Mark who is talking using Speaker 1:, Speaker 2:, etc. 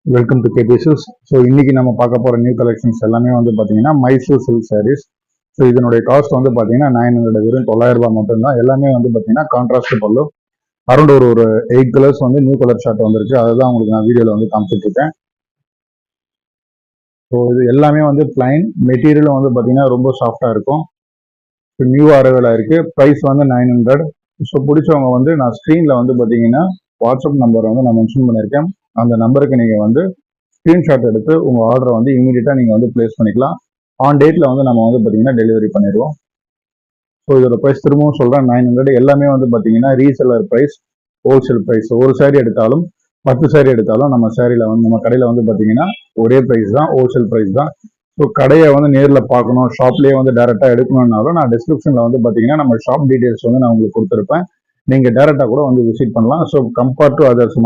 Speaker 1: Welcome to KP Silks. So இன்னைக்கு நம்ம பார்க்க போகிற நியூ கலெக்ஷன்ஸ் எல்லாமே வந்து பார்த்தீங்கன்னா மைசூர் சில்க் சாரீஸ். ஸோ இதனுடைய காஸ்ட் வந்து பார்த்தீங்கன்னா 900 வெறும் 900 ரூபாய் மட்டும்தான். எல்லாமே வந்து பார்த்தீங்கன்னா கான்ட்ராஸ்ட் பல்லு. அரௌண்ட் ஒரு 8 கலர்ஸ் வந்து நியூ கலர் ஷார்ட் வந்திருக்கு. அதுதான் உங்களுக்கு நான் வீடியோவில் வந்து காமிச்சிட்டு இருக்கேன். ஸோ இது எல்லாமே வந்து பிளைன் மெட்டீரியலும் வந்து பார்த்தீங்கன்னா ரொம்ப சாஃப்டாக இருக்கும். ஸோ நியூ அரைவலாக இருக்குது. ப்ரைஸ் வந்து 900. ஸோ பிடிச்சவங்க வந்து நான் ஸ்க்ரீனில் வந்து பார்த்தீங்கன்னா வாட்ஸ்அப் நம்பர் வந்து நான் மென்ஷன் பண்ணியிருக்கேன். அந்த நம்பருக்கு நீங்கள் வந்து ஸ்க்ரீன்ஷாட் எடுத்து உங்கள் ஆர்டரை வந்து இமீடியட்டாக நீங்கள் வந்து பிளேஸ் பண்ணிக்கலாம். ஆன் டேட்டில் வந்து நம்ம வந்து பார்த்தீங்கன்னா டெலிவரி பண்ணிடுவோம். ஸோ இதோட ப்ரைஸ் திரும்பவும் சொல்கிறேன் 900. எல்லாமே வந்து பார்த்தீங்கன்னா ரீசெல்லர் ப்ரைஸ், ஹோல்சேல் ப்ரைஸ். ஒரு சாரீ எடுத்தாலும் 10 சாரீ எடுத்தாலும் நம்ம சாரியில் வந்து நம்ம கடையில் வந்து பார்த்தீங்கன்னா ஒரே ப்ரைஸ் தான், ஹோல்சேல் ப்ரைஸ் தான். ஸோ கடையை வந்து நேரில் பார்க்கணும், ஷாப்லேயே வந்து டேரெக்டாக எடுக்கணும்னாலும் நான் டிஸ்கிரிப்ஷனில் வந்து பார்த்தீங்கன்னா நம்ம ஷாப் டீட்டெயில்ஸ் வந்து நான் உங்களுக்கு கொடுத்துருப்பேன். நீங்கள் டேரெக்டாக கூட வந்து விசிட் பண்ணலாம். So compared to others